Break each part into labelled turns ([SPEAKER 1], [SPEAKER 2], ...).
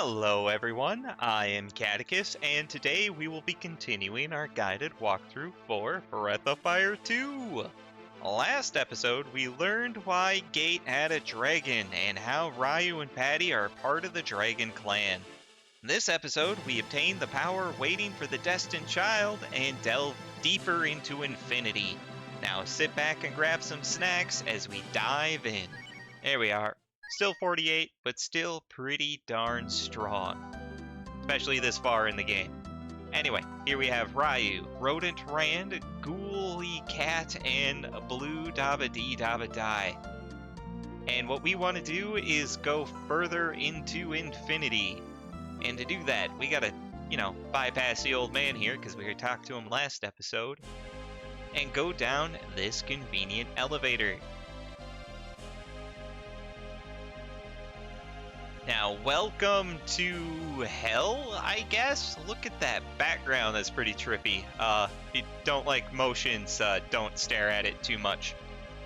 [SPEAKER 1] Hello everyone, I am Catechus, and today we will be continuing our guided walkthrough for Breath of Fire 2! Last episode, we learned why Gate had a dragon, and how Ryu and Patty are part of the Dragon Clan. In this episode, we obtain the power waiting for the destined child, and delve deeper into Infinity. Now sit back and grab some snacks as we dive in. There we are. Still 48, but still pretty darn strong. Especially this far in the game. Anyway, here we have Ryu, Rodent Rand, Ghoulie Cat, and Blue Daba Dee Daba Die. And what we want to do is go further into Infinity. And to do that, we gotta, bypass the old man here, because we talked to him last episode, and go down this convenient elevator. Now, welcome to hell, I guess? Look at that background, that's pretty trippy. If you don't like motions, don't stare at it too much.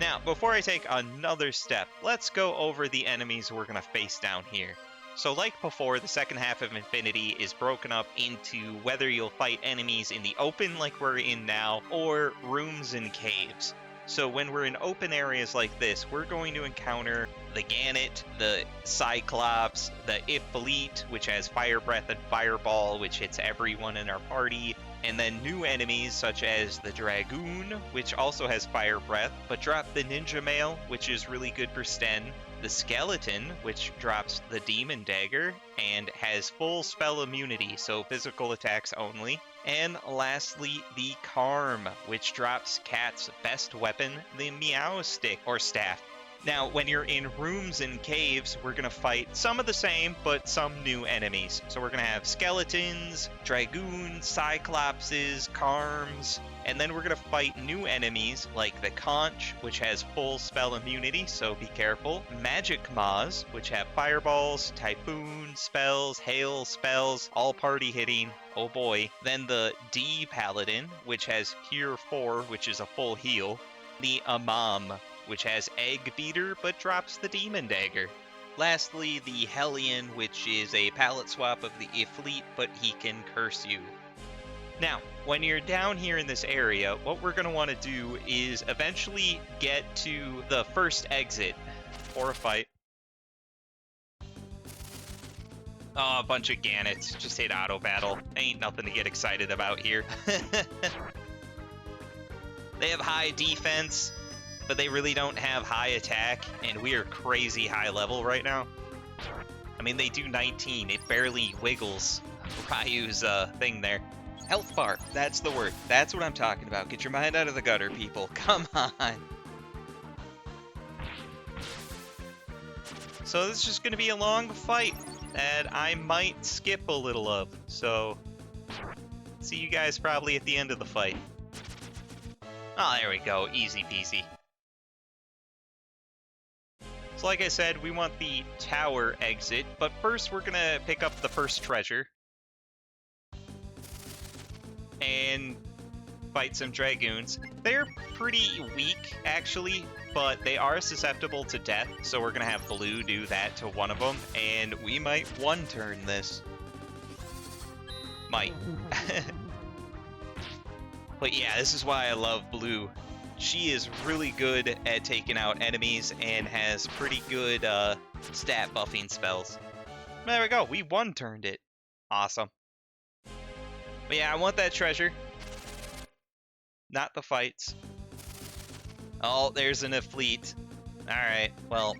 [SPEAKER 1] Now, before I take another step, let's go over the enemies we're gonna face down here. So like before, the second half of Infinity is broken up into whether you'll fight enemies in the open like we're in now, or rooms and caves. So when we're in open areas like this, we're going to encounter the Gannet, the Cyclops, the Iflit, which has Fire Breath and Fireball, which hits everyone in our party, and then new enemies such as the Dragoon, which also has Fire Breath, but drop the Ninja Mail, which is really good for Sten, the Skeleton, which drops the Demon Dagger, and has full spell immunity, so physical attacks only. And lastly, the Karm, which drops Cat's best weapon, the Meow Stick, or Staff. Now, when you're in rooms and caves, we're going to fight some of the same, but some new enemies. So we're going to have Skeletons, Dragoons, Cyclopses, Karms, and then we're going to fight new enemies like the Conch, which has full spell immunity, so be careful. Magic Maws, which have fireballs, typhoon spells, hail spells, all party hitting. Oh boy. Then the D Paladin, which has Cure 4, which is a full heal. The Amam, which has Egg Beater but drops the Demon Dagger. Lastly, the Hellion, which is a palette swap of the Iflit, but he can curse you. Now, when you're down here in this area, what we're going to want to do is eventually get to the first exit for a fight. Oh, a bunch of Gannets. Just hit auto battle. Ain't nothing to get excited about here. They have high defense, but they really don't have high attack, and we are crazy high level right now. I mean, they do 19. It barely wiggles Ryu's thing there. Health bar, that's the word. That's what I'm talking about. Get your mind out of the gutter, people. Come on. So this is just going to be a long fight that I might skip a little of. So, see you guys probably at the end of the fight. Oh, there we go. Easy peasy. So like I said, we want the tower exit, but first we're gonna pick up the first treasure and fight some Dragoons. They're pretty weak, actually, but they are susceptible to death, so we're gonna have Blue do that to one of them, and we might one-turn this. Might. But yeah, this is why I love Blue. She is really good at taking out enemies and has pretty good stat buffing spells. There we go, we one-turned it. Awesome. But yeah, I want that treasure. Not the fights. Oh, there's an Iflit. Alright, well.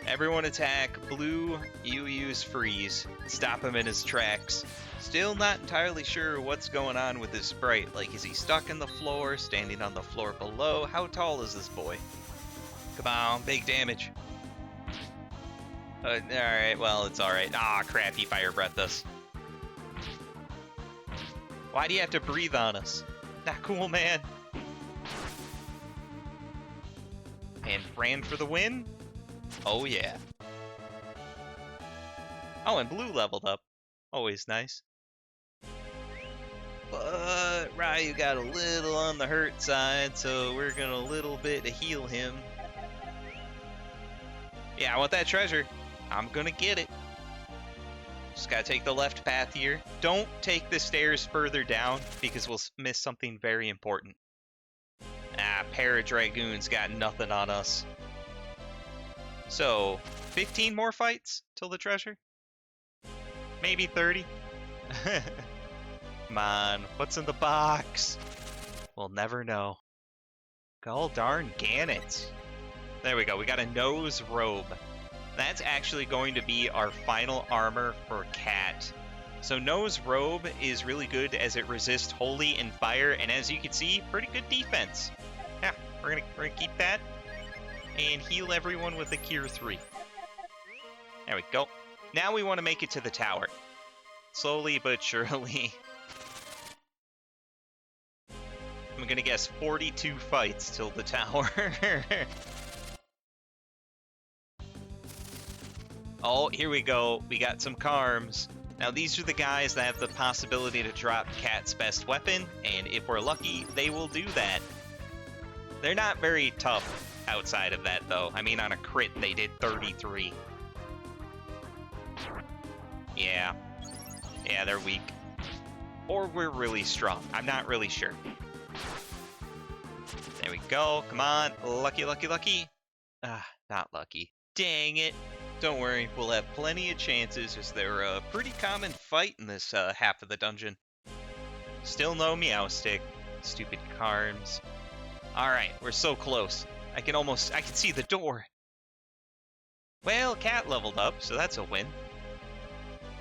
[SPEAKER 1] Everyone attack. Blue, you use freeze. Stop him in his tracks. Still not entirely sure what's going on with this sprite. Like, is he stuck in the floor, standing on the floor below? How tall is this boy? Come on, big damage. Alright, well, it's alright. Ah, crap, he fire breathed us. Why do you have to breathe on us? Not cool, man. And ran for the win? Oh, yeah. Oh, and Blue leveled up. Always nice. But Ryu got a little on the hurt side, so we're gonna a little bit to heal him. Yeah, I want that treasure. I'm gonna get it. Just gotta take the left path here. Don't take the stairs further down because we'll miss something very important. Ah, Paradragoon's got nothing on us. So, 15 more fights till the treasure? Maybe 30? Come on, what's in the box? We'll never know. Gall darn Gannett. There we go, we got a nose robe. That's actually going to be our final armor for Cat. So nose robe is really good as it resists holy and fire, and as you can see, pretty good defense. Yeah, we're gonna keep that and heal everyone with a Cure 3. There we go. Now we want to make it to the tower. Slowly but surely. I'm gonna guess 42 fights till the tower. Oh, here we go. We got some Karms. Now, these are the guys that have the possibility to drop Cat's best weapon, and if we're lucky, they will do that. They're not very tough outside of that, though. I mean, on a crit, they did 33. Yeah. Yeah, they're weak. Or we're really strong. I'm not really sure. There we go. Come on. Lucky, lucky, lucky. Ah, not lucky. Dang it. Don't worry, we'll have plenty of chances as they're a pretty common fight in this half of the dungeon. Still no Meowstick. Stupid Karms. Alright, we're so close. I can see the door. Well, Cat leveled up, so that's a win.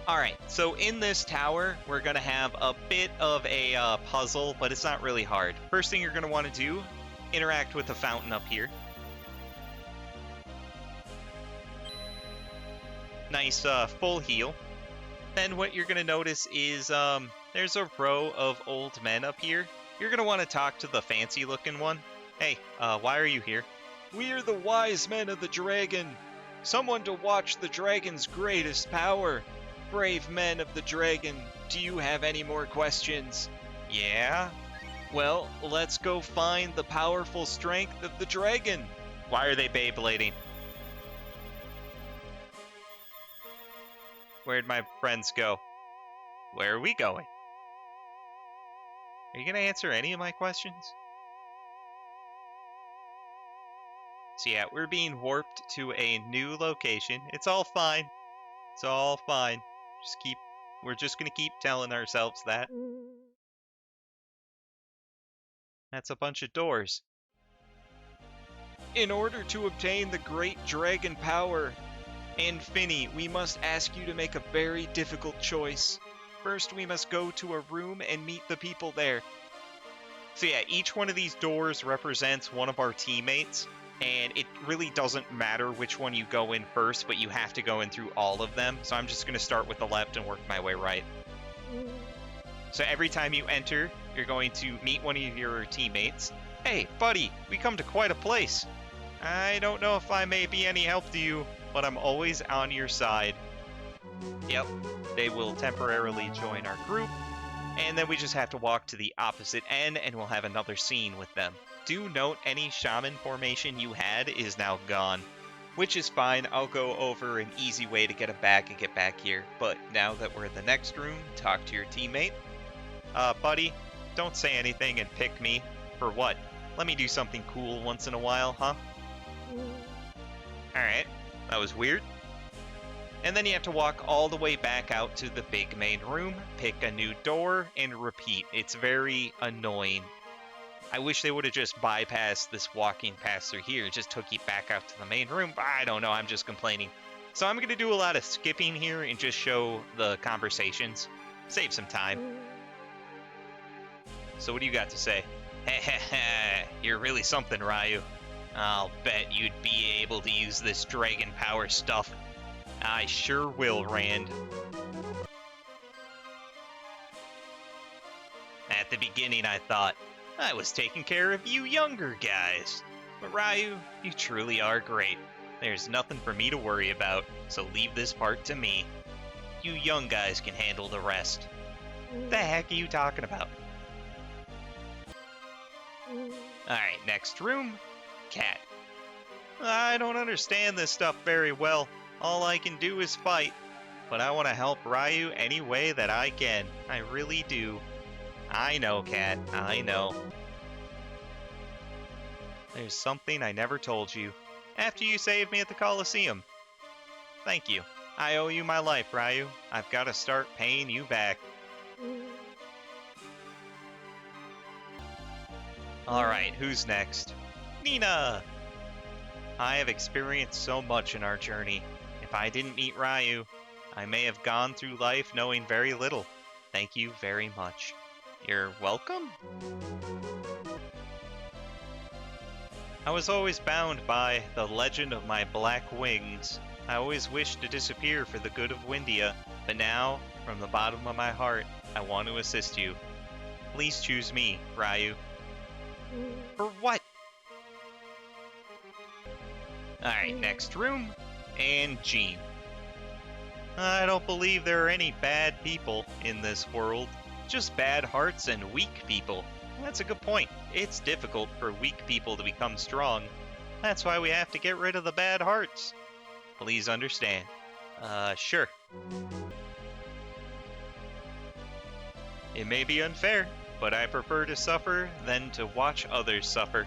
[SPEAKER 1] Alright, so in this tower, we're going to have a bit of a puzzle, but it's not really hard. First thing you're going to want to do, interact with the fountain up here. Nice full heal. Then what you're going to notice is there's a row of old men up here. You're going to want to talk to the fancy looking one. Hey, why are you here? We are the wise men of the dragon. Someone to watch the dragon's greatest power. Brave men of the dragon, do you have any more questions? Yeah? Well, let's go find the powerful strength of the dragon. Why are they Beyblading? Where'd my friends go? Where are we going? Are you going to answer any of my questions? So yeah, we're being warped to a new location. It's all fine. It's all fine. We're just going to keep telling ourselves that. That's a bunch of doors. In order to obtain the great dragon power, Anfini, we must ask you to make a very difficult choice. First, we must go to a room and meet the people there. So yeah, each one of these doors represents one of our teammates, and it really doesn't matter which one you go in first, but you have to go in through all of them. So I'm just going to start with the left and work my way right. So every time you enter, you're going to meet one of your teammates. Hey, buddy, we come to quite a place. I don't know if I may be any help to you, but I'm always on your side. Yep, they will temporarily join our group, and then we just have to walk to the opposite end, and we'll have another scene with them. Do note any shaman formation you had is now gone, which is fine. I'll go over an easy way to get it back and get back here, but now that we're in the next room, talk to your teammate. Buddy, don't say anything and pick me. For what? Let me do something cool once in a while, huh? Alright, that was weird. And then you have to walk all the way back out to the big main room, pick a new door, and repeat. It's very annoying. I wish they would have just bypassed this walking pass through here. It just took you back out to the main room. I don't know, I'm just complaining. So I'm going to do a lot of skipping here and just show the conversations. Save some time. So what do you got to say? Heh, you're really something, Ryu. I'll bet you'd be able to use this dragon power stuff. I sure will, Rand. At the beginning, I thought I was taking care of you younger guys. But Ryu, you truly are great. There's nothing for me to worry about, so leave this part to me. You young guys can handle the rest. The heck are you talking about? Alright, next room. Cat. I don't understand this stuff very well. All I can do is fight. but I want to help Ryu any way that I can. I really do. I know, Cat. I know. There's something I never told you. After you saved me at the Coliseum. Thank you. I owe you my life, Ryu. I've got to start paying you back. Alright, who's next? Nina! I have experienced so much in our journey. If I didn't meet Ryu, I may have gone through life knowing very little. Thank you very much. You're welcome? I was always bound by the legend of my black wings. I always wished to disappear for the good of Windia, but now, from the bottom of my heart, I want to assist you. Please choose me, Ryu. For what? Alright, next room. And Jean. I don't believe there are any bad people in this world. Just bad hearts and weak people. That's a good point. It's difficult for weak people to become strong. That's why we have to get rid of the bad hearts. Please understand. Sure. It may be unfair, but I prefer to suffer than to watch others suffer.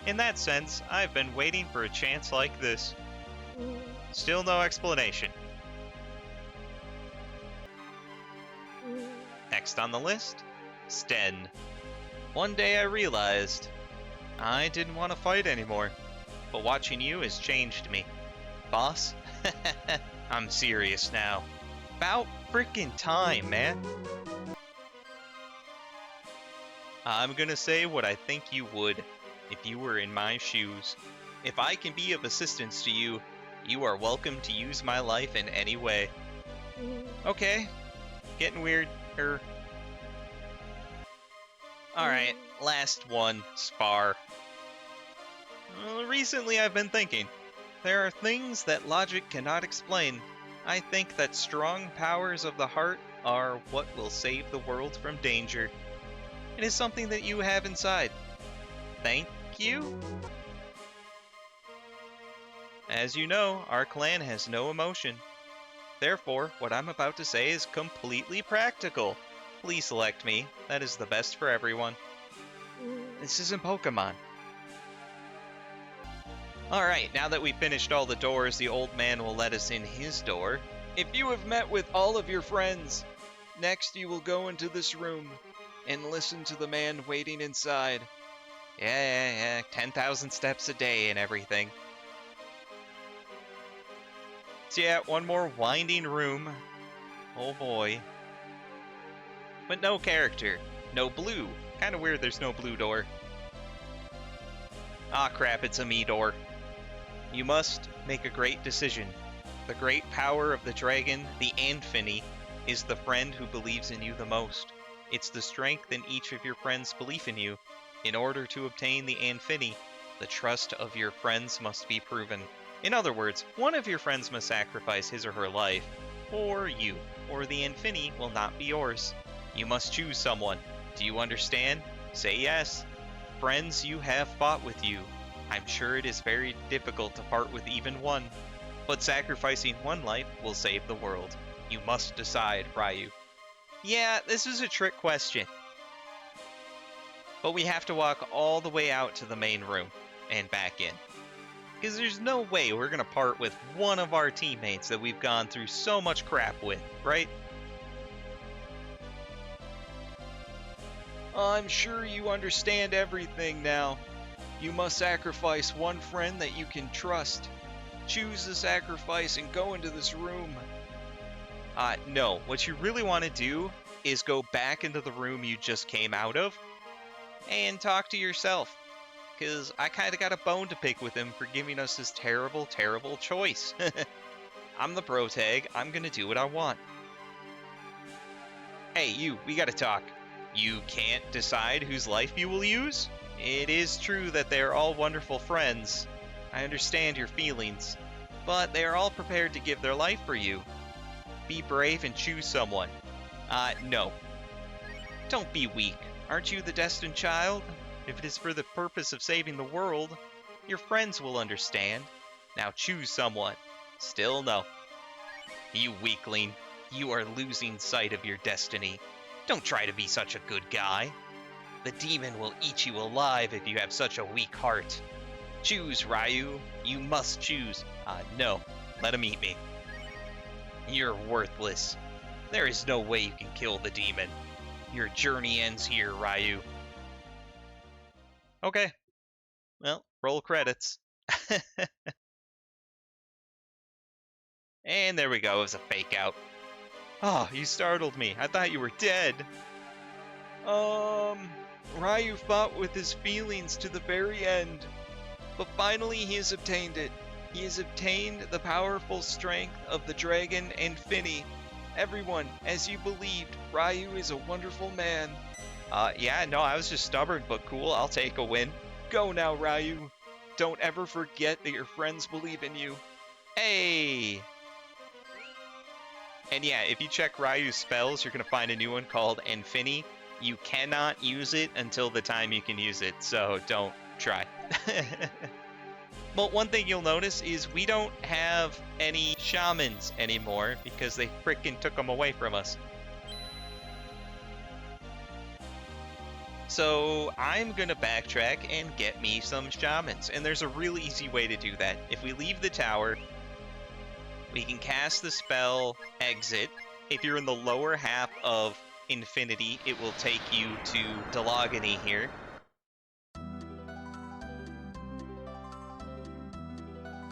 [SPEAKER 1] In that sense, I've been waiting for a chance like this. Still no explanation. Next on the list, Sten. One day I realized I didn't want to fight anymore, but watching you has changed me. Boss? I'm serious now. About frickin' time, man. I'm gonna say what I think you would if you were in my shoes. If I can be of assistance to you, you are welcome to use my life in any way. Okay, getting weird. Alright, last one, Spar. Recently I've been thinking. There are things that logic cannot explain. I think that strong powers of the heart are what will save the world from danger. It is something that you have inside. Thank you? As you know, our clan has no emotion. Therefore, what I'm about to say is completely practical. Please select me. That is the best for everyone. This isn't Pokemon. Alright, now that we've finished all the doors, the old man will let us in his door. If you have met with all of your friends, next you will go into this room and listen to the man waiting inside. Yeah, 10,000 steps a day and everything. So yeah, one more winding room. Oh boy. But no character. No blue. Kinda weird there's no blue door. Ah crap, it's a me door. You must make a great decision. The great power of the dragon, the Anfini, is the friend who believes in you the most. It's the strength in each of your friends' belief in you. In order to obtain the Anfini, the trust of your friends must be proven. In other words, one of your friends must sacrifice his or her life for you, or the Anfini will not be yours. You must choose someone. Do you understand? Say yes. Friends you have fought with you. I'm sure it is very difficult to part with even one, but sacrificing one life will save the world. You must decide, Ryu. Yeah, this is a trick question. But we have to walk all the way out to the main room and back in. Because there's no way we're going to part with one of our teammates that we've gone through so much crap with, right? I'm sure you understand everything now. You must sacrifice one friend that you can trust. Choose the sacrifice and go into this room. No. What you really want to do is go back into the room you just came out of and talk to yourself. Because I kind of got a bone to pick with him for giving us this terrible, terrible choice. I'm the protag. I'm going to do what I want. Hey, you. We got to talk. You can't decide whose life you will use? It is true that they are all wonderful friends. I understand your feelings. But they are all prepared to give their life for you. Be brave and choose someone. No. Don't be weak. Aren't you the destined child? If it is for the purpose of saving the world, your friends will understand. Now choose someone. Still no. You weakling. You are losing sight of your destiny. Don't try to be such a good guy. The demon will eat you alive if you have such a weak heart. Choose, Ryu. You must choose. No. Let him eat me. You're worthless. There is no way you can kill the demon. Your journey ends here, Ryu. Okay. Well, roll credits. And there we go. It was a fake out. Oh, you startled me. I thought you were dead. Ryu fought with his feelings to the very end. But finally he has obtained it. He has obtained the powerful strength of the dragon Anfini. Everyone, as you believed, Ryu is a wonderful man. Yeah, no, I was just stubborn, but cool. I'll take a win. Go now, Ryu. Don't ever forget that your friends believe in you. Hey! And yeah, if you check Ryu's spells, you're going to find a new one called Anfini. You cannot use it until the time you can use it, so don't try. But one thing you'll notice is we don't have any shamans anymore because they frickin' took them away from us. So I'm gonna backtrack and get me some shamans, and there's a really easy way to do that. If we leave the tower, we can cast the spell Exit. If you're in the lower half of Infinity, it will take you to Delogany here.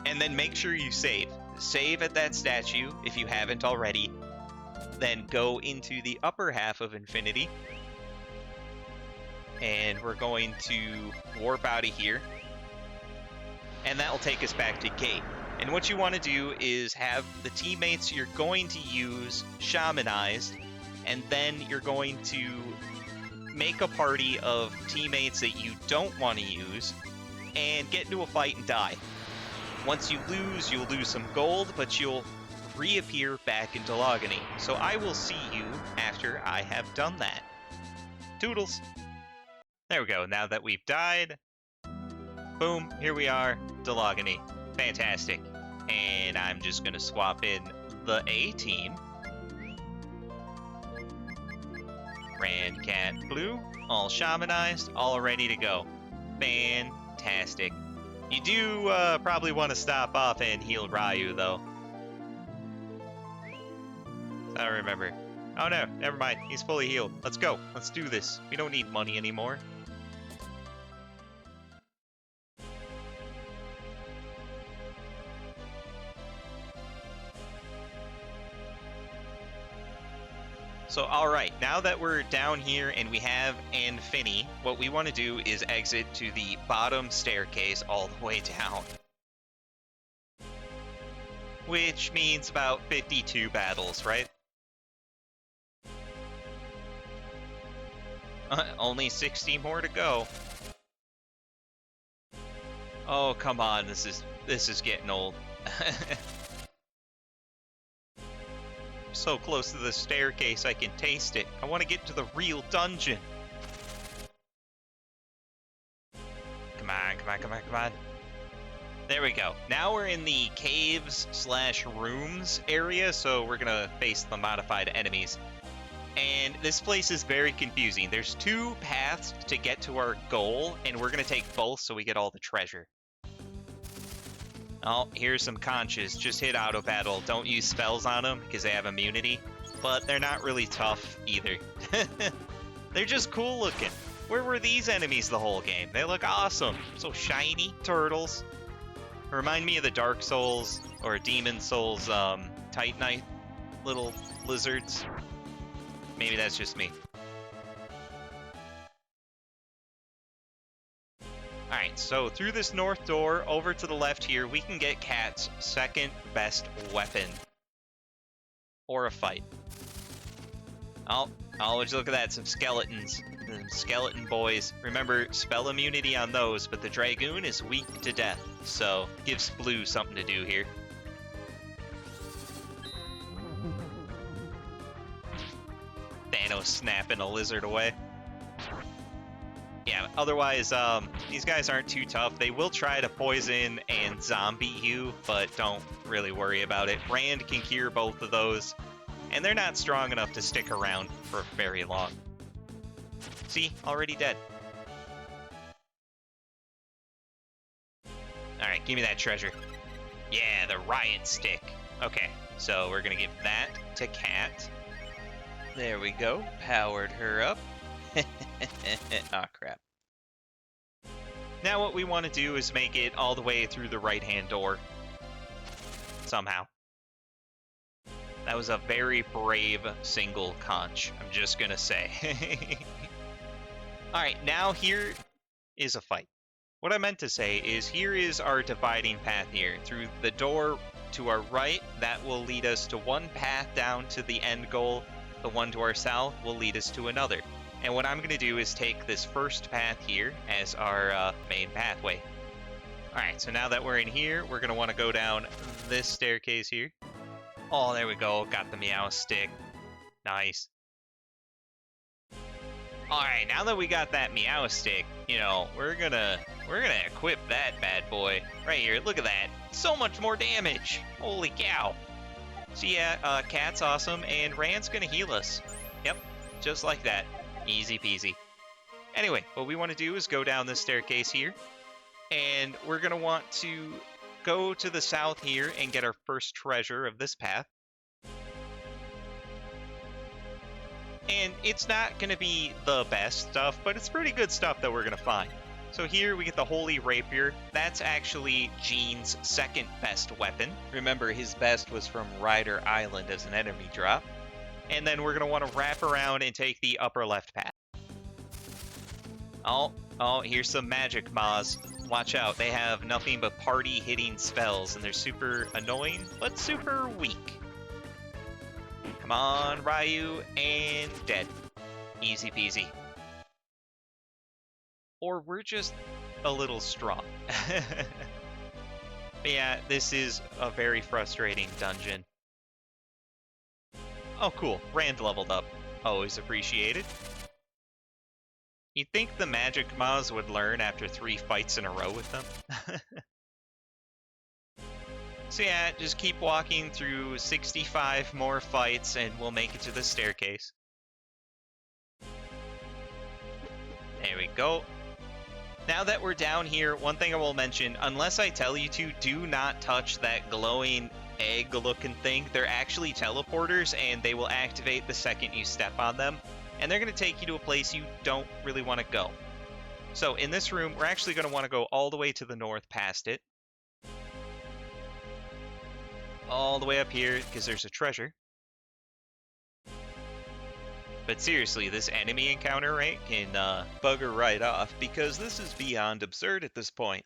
[SPEAKER 1] And then make sure you save. Save at that statue if you haven't already. Then go into the upper half of Infinity. And we're going to warp out of here. And that will take us back to Gate. And what you want to do is have the teammates you're going to use shamanized. And then you're going to make a party of teammates that you don't want to use. And get into a fight and die. Once you lose, you'll lose some gold, but you'll reappear back in Delogany. So I will see you after I have done that. Toodles! There we go. Now that we've died, boom, here we are, Delogany. Fantastic. And I'm just going to swap in the A team. Ran, Cat, Blue, all shamanized, all ready to go. Fantastic. You do probably want to stop off and heal Ryu, though. I don't remember. Oh no, never mind. He's fully healed. Let's go. Let's do this. We don't need money anymore. So, alright, now that we're down here and we have Anfini, what we want to do is exit to the bottom staircase all the way down. Which means about 52 battles, right? Only 60 more to go. Oh, come on, this is getting old. So close to the staircase I can taste it. I want to get to the real dungeon. Come on, come on, come on, come on. There we go. Now we're in the caves/rooms area, so we're gonna face the modified enemies. And this place is very confusing. There's two paths to get to our goal, and we're gonna take both so we get all the treasure. Oh, here's some conches. Just hit auto battle. Don't use spells on them because they have immunity. But they're not really tough either. They're just cool looking. Where were these enemies the whole game? They look awesome. So shiny. Turtles. Remind me of the Dark Souls or Demon Souls Titanite little lizards. Maybe that's just me. Alright, so through this north door, over to the left here, we can get Cat's second best weapon. Or a fight. Oh, would you look at that, some skeletons. Skeleton boys. Remember, spell immunity on those, but the Dragoon is weak to death, so gives Blue something to do here. Thanos snapping a lizard away. Yeah, Yeah, otherwise, these guys aren't too tough. They will try to poison and zombie you, but don't really worry about it. Rand can cure both of those, and they're not strong enough to stick around for very long. See, already dead. Alright, give me that treasure. Yeah, the riot stick. Okay, so we're gonna give that to Cat. There we go, powered her up. Aw, crap. Now what we want to do is make it all the way through the right-hand door. Somehow. That was a very brave single conch, I'm just gonna say. Alright, now here is a fight. What I meant to say is here is our dividing path here. Through the door to our right, that will lead us to one path down to the end goal. The one to our south will lead us to another. And what I'm going to do is take this first path here as our main pathway. Alright, so now that we're in here, we're going to want to go down this staircase here. Oh, there we go. Got the meow stick. Nice. Alright, now that we got that meow stick, you know, we're gonna equip that bad boy. Right here, look at that. So much more damage. Holy cow. So yeah, Cat's awesome, and Rand's gonna heal us. Yep, just like that. Easy peasy. Anyway, what we want to do is go down this staircase here, and we're going to want to go to the south here and get our first treasure of this path. And it's not going to be the best stuff, but it's pretty good stuff that we're going to find. So here we get the Holy Rapier. That's actually Gene's second best weapon. Remember, his best was from Ryder Island as an enemy drop. And then we're going to want to wrap around and take the upper left path. Oh, here's some magic Moz. Watch out, they have nothing but party-hitting spells, and they're super annoying, but super weak. Come on, Ryu, and dead. Easy peasy. Or we're just a little strong. But yeah, this is a very frustrating dungeon. Oh, cool. Rand leveled up. Always appreciated. You'd think the magic Moz would learn after 3 fights in a row with them. So yeah, just keep walking through 65 more fights and we'll make it to the staircase. There we go. Now that we're down here, one thing I will mention, unless I tell you to, do not touch that glowing egg-looking thing. They're actually teleporters, and they will activate the second you step on them, and they're going to take you to a place you don't really want to go. So in this room, we're actually going to want to go all the way to the north past it. All the way up here, because there's a treasure. But seriously, this enemy encounter rate can bugger right off, because this is beyond absurd at this point.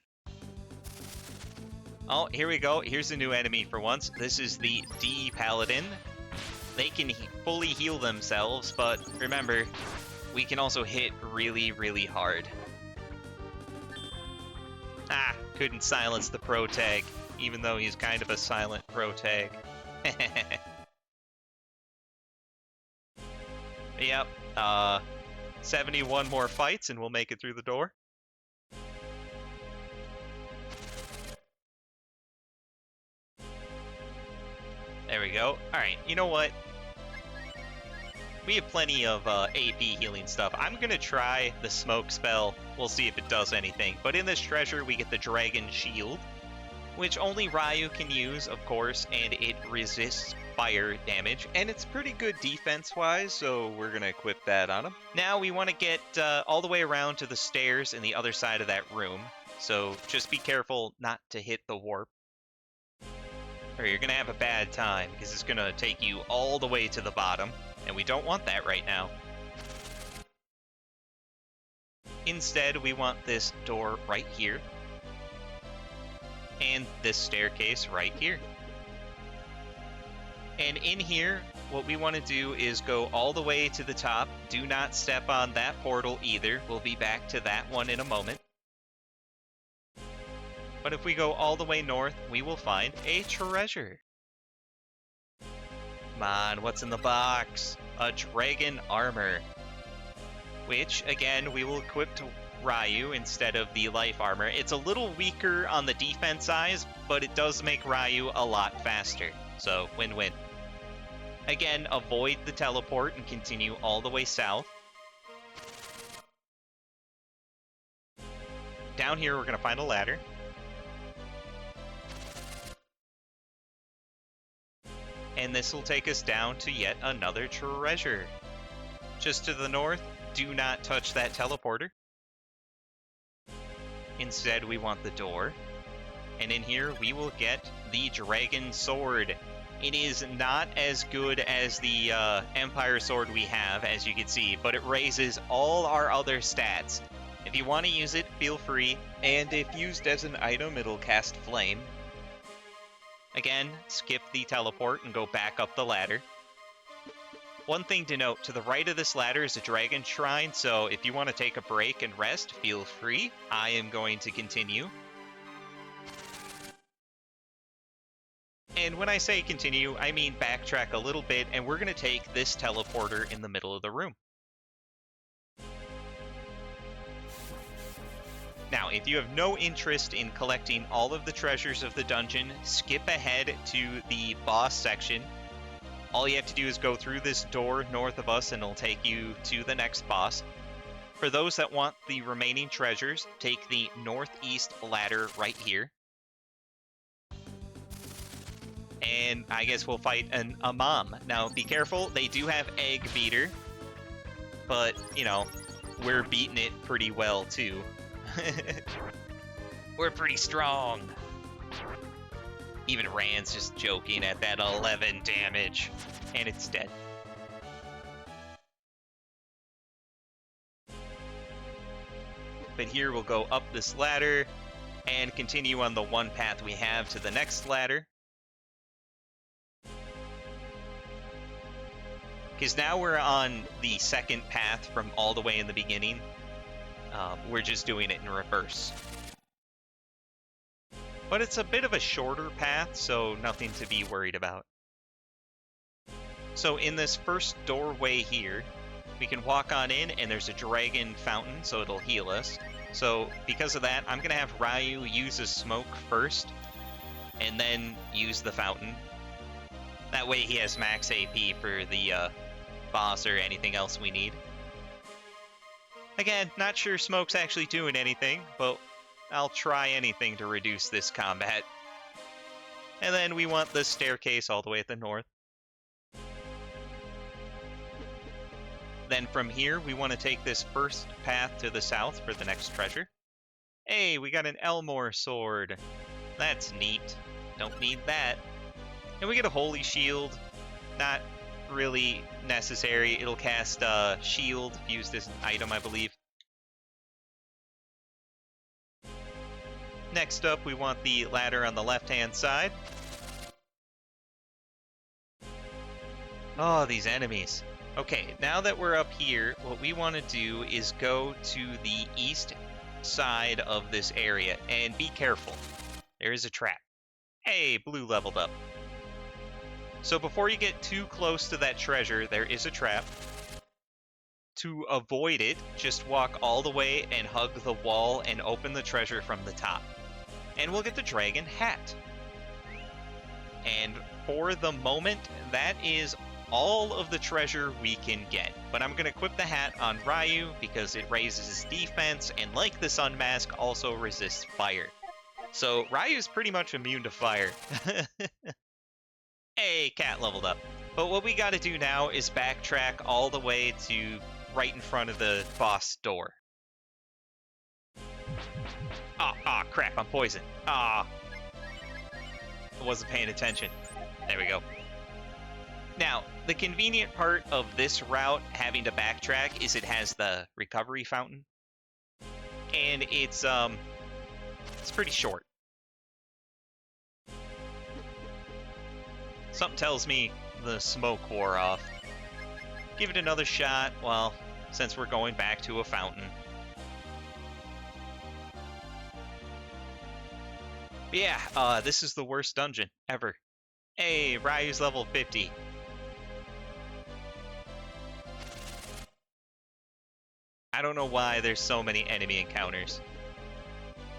[SPEAKER 1] Oh, here we go. Here's a new enemy for once. This is the D Paladin. They can fully heal themselves, but remember, we can also hit really, really hard. Ah, couldn't silence the pro tag, even though he's kind of a silent pro tag. Yep, 71 more fights and we'll make it through the door. There we go. Alright, you know what? We have plenty of AP healing stuff. I'm going to try the smoke spell. We'll see if it does anything. But in this treasure, we get the Dragon Shield, which only Ryu can use, of course, and it resists fire damage. And it's pretty good defense-wise, so we're going to equip that on him. Now we want to get all the way around to the stairs in the other side of that room. So just be careful not to hit the warp, or you're going to have a bad time, because it's going to take you all the way to the bottom, and we don't want that right now. Instead, we want this door right here, and this staircase right here. And in here, what we want to do is go all the way to the top. Do not step on that portal either. We'll be back to that one in a moment. But if we go all the way north, we will find a treasure. Come on, what's in the box? A dragon armor. Which, again, we will equip to Ryu instead of the life armor. It's a little weaker on the defense side, but it does make Ryu a lot faster. So, win-win. Again, avoid the teleport and continue all the way south. Down here, we're going to find a ladder. And this will take us down to yet another treasure. Just to the north, do not touch that teleporter. Instead, we want the door. And in here, we will get the Dragon Sword. It is not as good as the Empire Sword we have, as you can see, but it raises all our other stats. If you want to use it, feel free. And if used as an item, it'll cast Flame. Again, skip the teleport and go back up the ladder. One thing to note, to the right of this ladder is a dragon shrine, so if you want to take a break and rest, feel free. I am going to continue. And when I say continue, I mean backtrack a little bit, and we're going to take this teleporter in the middle of the room. Now, if you have no interest in collecting all of the treasures of the dungeon, skip ahead to the boss section. All you have to do is go through this door north of us and it'll take you to the next boss. For those that want the remaining treasures, take the northeast ladder right here. And I guess we'll fight an Imam. Now, be careful, they do have Egg Beater, but, you know, we're beating it pretty well, too. We're pretty strong. Even Rand's just joking at that 11 damage. And it's dead. But here we'll go up this ladder and continue on the one path we have to the next ladder. Because now we're on the second path from all the way in the beginning. We're just doing it in reverse. But it's a bit of a shorter path, so nothing to be worried about. So in this first doorway here, we can walk on in, and there's a dragon fountain, so it'll heal us. So because of that, I'm going to have Ryu use a smoke first, and then use the fountain. That way he has max AP for the boss or anything else we need. Again, not sure smoke's actually doing anything, but I'll try anything to reduce this combat. And then we want the staircase all the way at the north. Then from here, we want to take this first path to the south for the next treasure. Hey, we got an Elmore sword. That's neat. Don't need that. And we get a holy shield. Not really necessary. It'll cast shield used as an item, I believe. Next up, we want the ladder on the left-hand side. Oh, these enemies. Okay, now that we're up here, what we want to do is go to the east side of this area, and be careful. There is a trap. Hey, blue leveled up. So before you get too close to that treasure, there is a trap. To avoid it, just walk all the way and hug the wall and open the treasure from the top. And we'll get the dragon hat. And for the moment, that is all of the treasure we can get. But I'm going to equip the hat on Ryu because it raises his defense, and like the Sun Mask, also resists fire. So Ryu's pretty much immune to fire. Hey, cat leveled up. But what we got to do now is backtrack all the way to right in front of the boss door. Crap, I'm poisoned. I wasn't paying attention. There we go. Now, the convenient part of this route, having to backtrack, is it has the recovery fountain. And it's pretty short. Something tells me the smoke wore off. Give it another shot, well, since we're going back to a fountain. But yeah, this is the worst dungeon ever. Hey, Ryu's level 50. I don't know why there's so many enemy encounters.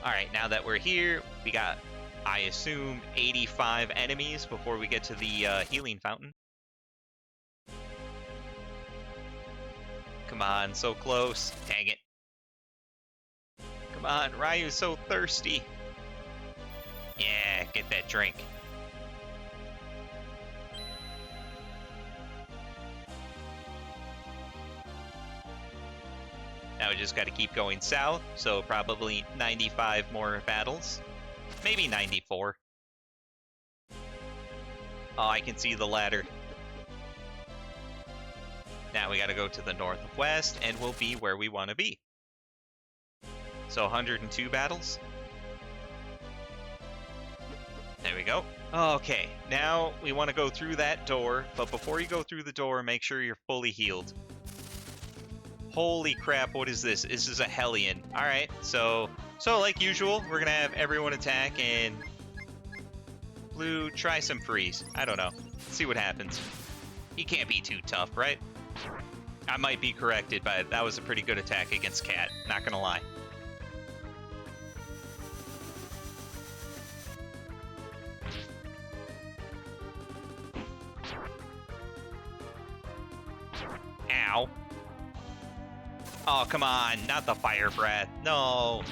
[SPEAKER 1] Alright, now that we're here, we got, I assume, 85 enemies before we get to the healing fountain. Come on, so close. Dang it. Come on, Ryu's so thirsty. Yeah, get that drink. Now we just got to keep going south, so probably 95 more battles. Maybe 94. Oh, I can see the ladder. Now we got to go to the northwest, and we'll be where we want to be. So 102 battles. There we go. Okay, now we want to go through that door, but before you go through the door, make sure you're fully healed. Holy crap, what is this? This is a Hellion. Alright, so like usual, we're gonna have everyone attack, and Blue, try some freeze. I don't know. Let's see what happens. He can't be too tough, right? I might be corrected, but that was a pretty good attack against Cat, not gonna lie. Ow. Oh, come on, not the fire breath. No.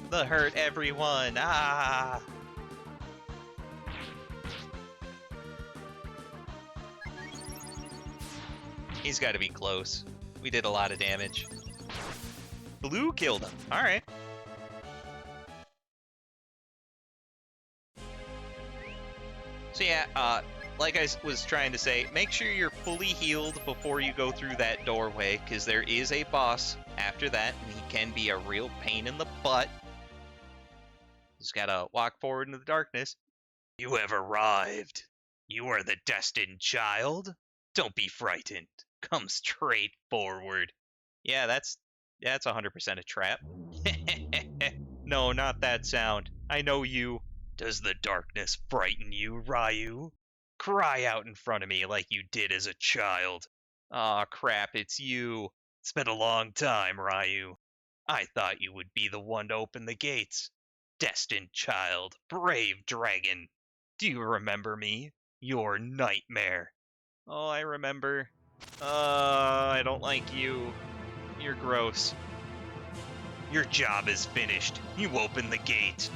[SPEAKER 1] The hurt everyone. Ah. He's got to be close. We did a lot of damage. Blue killed him. All right. So yeah, like I was trying to say, make sure you're fully healed before you go through that doorway, because there is a boss after that, and he can be a real pain in the butt. Just gotta walk forward into the darkness. You have arrived. You are the destined child. Don't be frightened. Come straight forward. Yeah, that's 100% a trap. No, not that sound. I know you. Does the darkness frighten you, Ryu? Cry out in front of me like you did as a child. Aw, crap, it's you. It's been a long time, Ryu. I thought you would be the one to open the gates. Destined child, brave dragon. Do you remember me? Your nightmare. Oh, I remember. I don't like you. You're gross. Your job is finished. You open the gate.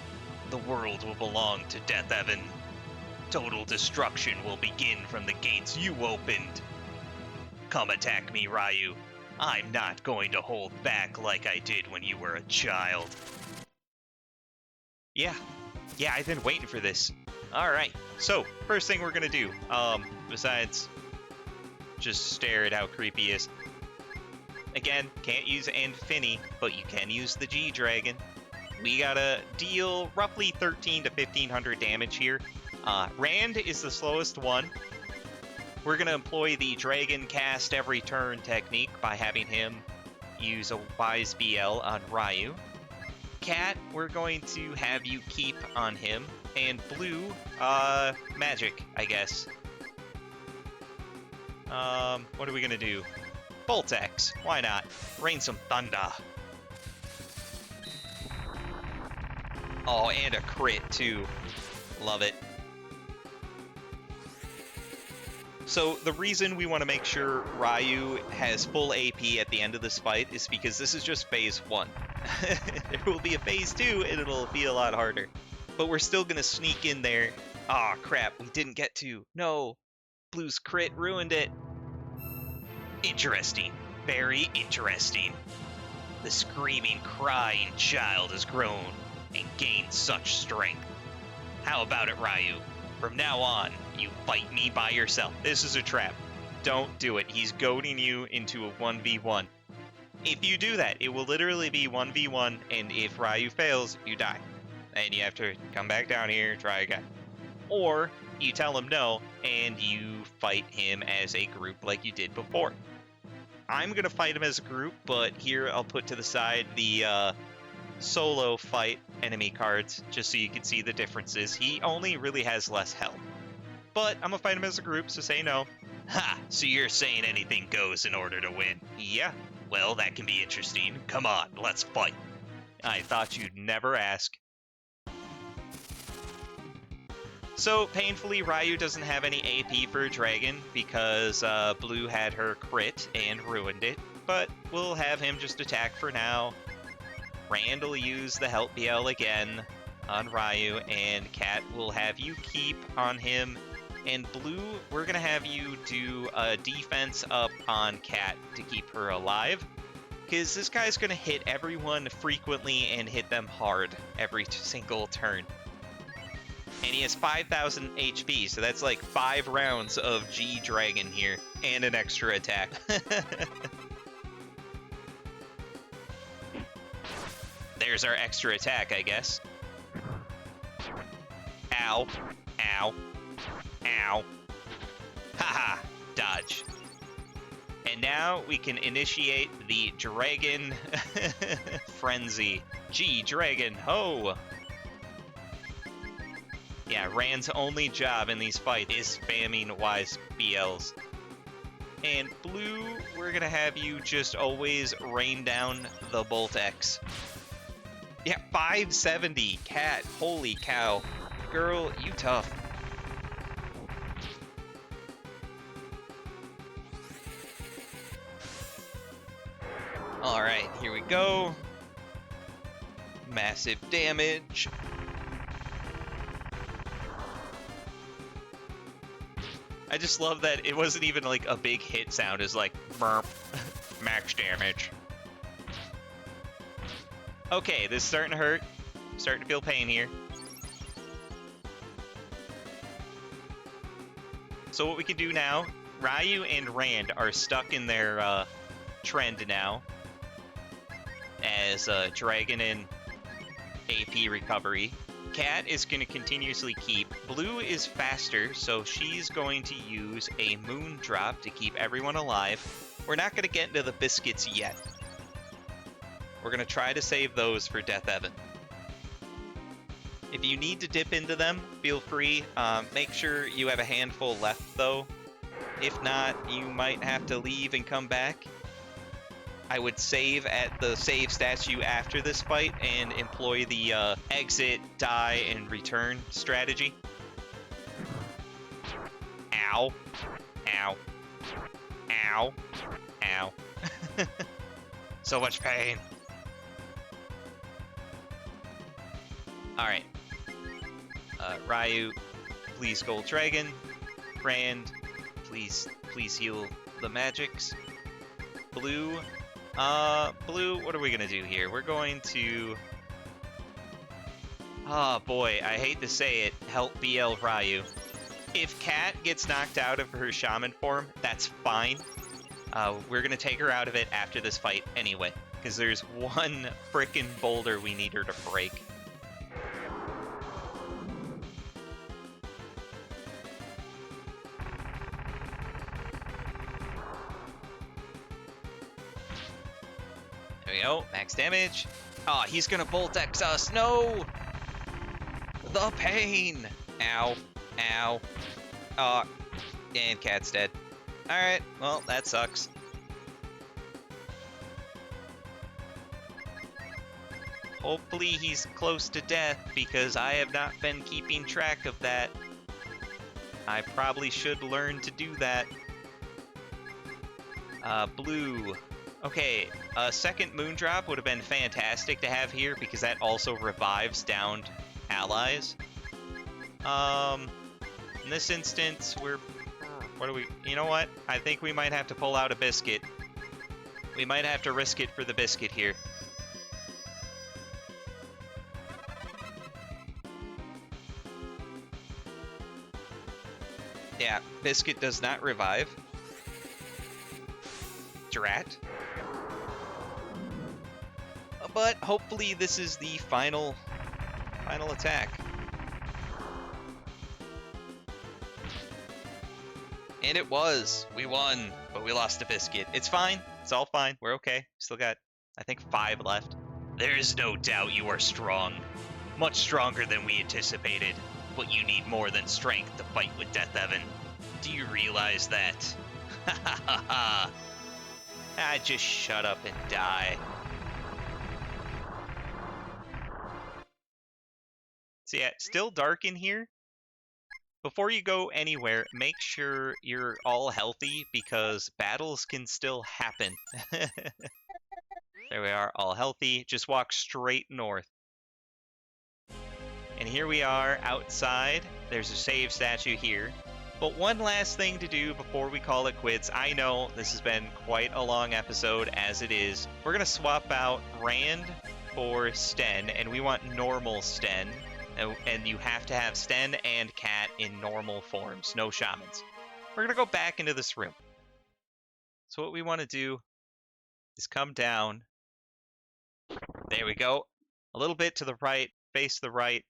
[SPEAKER 1] The world will belong to Death Evan. Total destruction will begin from the gates you opened. Come attack me, Ryu. I'm not going to hold back like I did when you were a child. Yeah, I've been waiting for this. Alright, so, first thing we're gonna do, besides just stare at how creepy he is. Again, can't use Anfini, but you can use the G-Dragon. We gotta deal roughly 13 to 1500 damage here. Rand is the slowest one. We're gonna employ the Dragon Cast Every Turn technique by having him use a Wise BL on Ryu. Cat, we're going to have you keep on him. And Blue, magic, I guess. What are we gonna do? Voltex, why not? Rain some thunder. Oh, and a crit too. Love it. So the reason we want to make sure Ryu has full AP at the end of this fight is because this is just phase 1. There will be a phase 2 and it'll be a lot harder. But we're still going to sneak in there. Aw, crap, we didn't get to. No, Blue's crit ruined it. Interesting. Very interesting. The screaming, crying child has grown and gained such strength. How about it, Ryu? From now on, you fight me by yourself. This is a trap. Don't do it. He's goading you into a 1v1. If you do that, it will literally be 1v1, and if Ryu fails, you die. And you have to come back down here, try again. Or you tell him no, and you fight him as a group like you did before. I'm going to fight him as a group, but here I'll put to the side the solo fight enemy cards, just so you can see the differences. He only really has less health. But I'm going to fight him as a group, so say no. Ha! So you're saying anything goes in order to win? Yeah. Well, that can be interesting. Come on, let's fight. I thought you'd never ask. So, painfully, Ryu doesn't have any AP for a dragon because Blue had her crit and ruined it. But we'll have him just attack for now. Rand will use the Help BL again on Ryu, and Cat will have you keep on him. And Blue, we're going to have you do a defense up on Cat to keep her alive. Because this guy's going to hit everyone frequently and hit them hard every single turn. And he has 5,000 HP, so that's like 5 rounds of G Dragon here, and an extra attack. There's our extra attack, I guess. Ow. Ow. Ow. Haha. Dodge. And now we can initiate the Dragon Frenzy. G Dragon Ho! Yeah, Rand's only job in these fights is spamming wise BLs. And Blue, we're gonna have you just always rain down the Bolt X. Yeah, 570, Cat, holy cow. Girl, you tough. Alright, here we go. Massive damage. I just love that it wasn't even like a big hit sound. It's like, burp, max damage. Okay, this is starting to hurt. Starting to feel pain here. So what we can do now, Ryu and Rand are stuck in their trend now as Dragon and AP recovery. Cat is going to continuously keep. Blue is faster, so she's going to use a Moon Drop to keep everyone alive. We're not going to get into the biscuits yet. We're going to try to save those for Death Evan. If you need to dip into them, feel free. Make sure you have a handful left, though. If not, you might have to leave and come back. I would save at the save statue after this fight and employ the exit, die, and return strategy. Ow. Ow. Ow. Ow. So much pain. Alright. Ryu, please Gold Dragon. Rand, please heal the magics. Blue, Blue, what are we gonna do here? We're going to... Oh boy, I hate to say it, help BL Ryu. If Cat gets knocked out of her shaman form, that's fine. We're gonna take her out of it after this fight anyway, because there's one frickin' boulder we need her to break. There we go, max damage. Oh, he's gonna Bolt X us, no! The pain! Ow, ow. Oh, and Cat's dead. Alright, well, that sucks. Hopefully he's close to death, because I have not been keeping track of that. I probably should learn to do that. Blue. Okay, a second Moondrop would have been fantastic to have here, because that also revives downed allies. In this instance, what do we... You know what? I think we might have to pull out a biscuit. We might have to risk it for the biscuit here. Yeah, biscuit does not revive. Drat. But hopefully this is the final attack. And it was. We won, but we lost a biscuit. It's fine. It's all fine. We're okay. Still got, I think, 5 left. There is no doubt you are strong. Much stronger than we anticipated. But you need more than strength to fight with Death Evan. Do you realize that? Ha ha ha ha. Ah, just shut up and die. So yeah, still dark in here. Before you go anywhere, make sure you're all healthy because battles can still happen. There we are, all healthy. Just walk straight north. And here we are outside. There's a save statue here. But one last thing to do before we call it quits. I know this has been quite a long episode as it is. We're going to swap out Rand for Sten, and we want normal Sten. And you have to have Sten and Cat in normal forms, no shamans. We're going to go back into this room. So what we want to do is come down. There we go. A little bit to the right, face the right.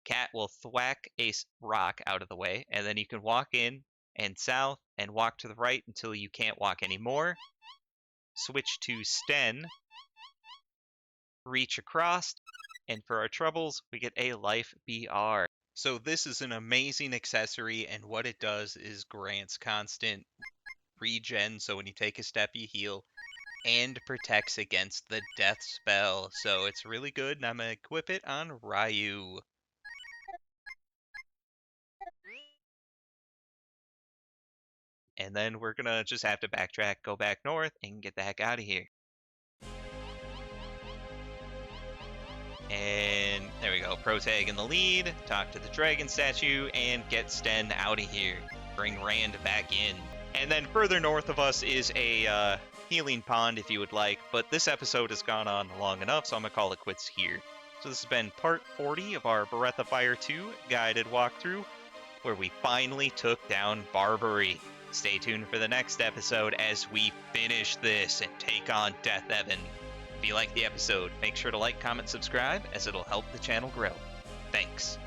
[SPEAKER 1] Cat will thwack a rock out of the way, and then you can walk in and south and walk to the right until you can't walk anymore. Switch to Sten. Reach across, and for our troubles, we get a life BR. So this is an amazing accessory, and what it does is grants constant regen, so when you take a step you heal, and protects against the death spell. So it's really good, and I'm going to equip it on Ryu. And then we're going to just have to backtrack, go back north, and get the heck out of here. And there we go, Protag in the lead, talk to the dragon statue, and get Sten out of here. Bring Rand back in. And then further north of us is a healing pond if you would like, but this episode has gone on long enough, so I'm going to call it quits here. So this has been part 40 of our Breath of Fire 2 guided walkthrough, where we finally took down Barbary. Stay tuned for the next episode as we finish this and take on Death Evan. If you like the episode, make sure to like, comment, subscribe, as it'll help the channel grow. Thanks.